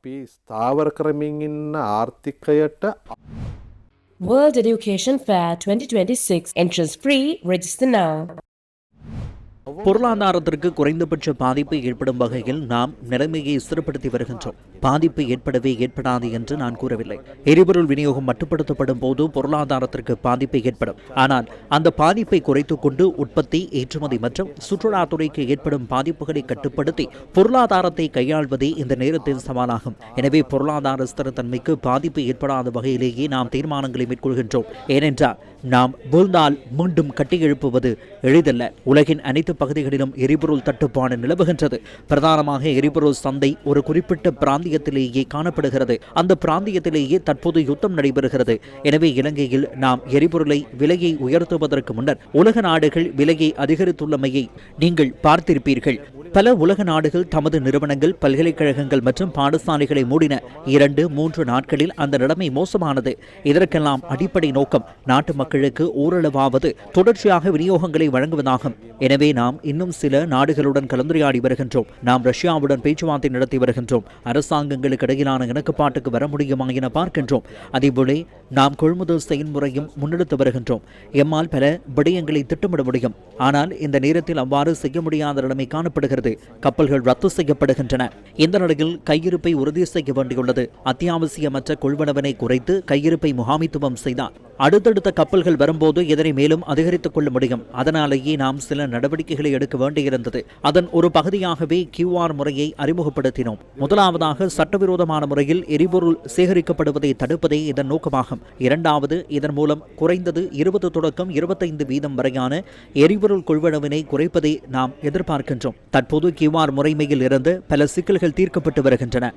අපි ස්ථාවර කරමින් ඉන්න ආර්ථිකයට World Education Fair 2026 entrance free, register now. பொருளாதாரத்திற்கு குறைந்தபட்ச பாதிப்பு ஏற்படும் வகையில் நாம் நிலைமையை ஸ்திரப்படுத்தி வருகின்றோம். பாதிப்பு ஏற்படவே ஏற்படாது என்று நான் கூறவில்லை. எரிபொருள் விநியோகம் மட்டுப்படுத்தப்படும் போது பொருளாதாரத்திற்கு பாதிப்பு ஏற்படும். ஆனால் அந்த பாதிப்பை குறைத்துக் கொண்டு உற்பத்தி, ஏற்றுமதி மற்றும் சுற்றுலாத்துறைக்கு ஏற்படும் பாதிப்புகளை கட்டுப்படுத்தி பொருளாதாரத்தை கையாள்வதே இந்த நேரத்தின் சவாலாகும். எனவே பொருளாதார ஸ்திரத்தன்மைக்கு பாதிப்பு ஏற்படாத வகையிலேயே நாம் தீர்மானங்களை மேற்கொள்கின்றோம். ஏனென்றால் நாம் வீழ்ந்தால் மீண்டும் கட்டியெழுப்புவது எளிதல்ல. உலகின் அனைத்து பகுதிகளிலும் எரிபொருள் தட்டுப்பாடு நிலவுகின்றது. பிரதானமாக எரிபொருள் சந்தை ஒரு குறிப்பிட்ட பிராந்தியத்திலேயே காணப்படுகிறது. அந்த பிராந்தியத்திலேயே தற்போது யுத்தம் நடைபெறுகிறது. எனவே இலங்கையில் நாம் எரிபொருளை விலையை உயர்த்துவதற்கு முன்னர் உலக நாடுகள் விலையை அதிகரித்துள்ளமையை நீங்கள் பார்த்திருப்பீர்கள். பல உலக நாடுகள் தமது நிறுவனங்கள், பல்கலைக்கழகங்கள் மற்றும் பாடசாலைகளை மூடின. 2-3 நாட்களில் அந்த நிலைமை மோசமானது. இதற்கெல்லாம் அடிப்படை நோக்கம் நாட்டு மக்களுக்கு ஓரளவாவது தொடர்ச்சியாக விநியோகங்களை வழங்குவதாகும். எனவே நாம் இன்னும் சில நாடுகளுடன் கலந்துரையாடி வருகின்றோம். நாம் ரஷ்யாவுடன் பேச்சுவார்த்தை நடத்தி வருகின்றோம். அரசாங்கங்களுக்கு இடையிலான இணக்கப்பாட்டுக்கு வர முடியுமா என பார்க்கின்றோம். அதேபோல நாம் கொள்முதல் செயல்முறையும் முன்னெடுத்து வருகின்றோம். எம்மால் பல விடயங்களை திட்டமிட முடியும். ஆனால் இந்த நேரத்தில் அவ்வாறு செய்ய முடியாத நிலைமை காணப்படுகிறது. கப்பல்கள் ரத்து செய்யப்படுகின்றன. இந்த நிலையில் கையிருப்பை உறுதி செய்ய வேண்டியுள்ளது. அத்தியாவசியமற்ற கொள்வனவனை குறைத்து கையிருப்பை முகாமித்துவம் செய்தால் அடுத்தடுத்த கப்பல்கள் வரும்போது இதனை மேலும் அதிகரித்துக் கொள்ள முடியும். அதனாலேயே நாம் சில நடவடிக்கைகளை எடுக்க வேண்டியிருந்தது. அதன் ஒரு பகுதியாகவே QR முறையை அறிமுகப்படுத்தினோம். முதலாவதாக சட்டவிரோதமான முறையில் எரிபொருள் சேகரிக்கப்படுவதை தடுப்பதே இதன் நோக்கமாகும். இரண்டாவது, இதன் மூலம் குறைந்தது 20 தொடக்கம் 25% வரையான எரிபொருள் கொள்வனவினை குறைப்பதை நாம் எதிர்பார்க்கின்றோம். தற்போது QR முறைமையில் இருந்து பல சிக்கல்கள் தீர்க்கப்பட்டு வருகின்றன.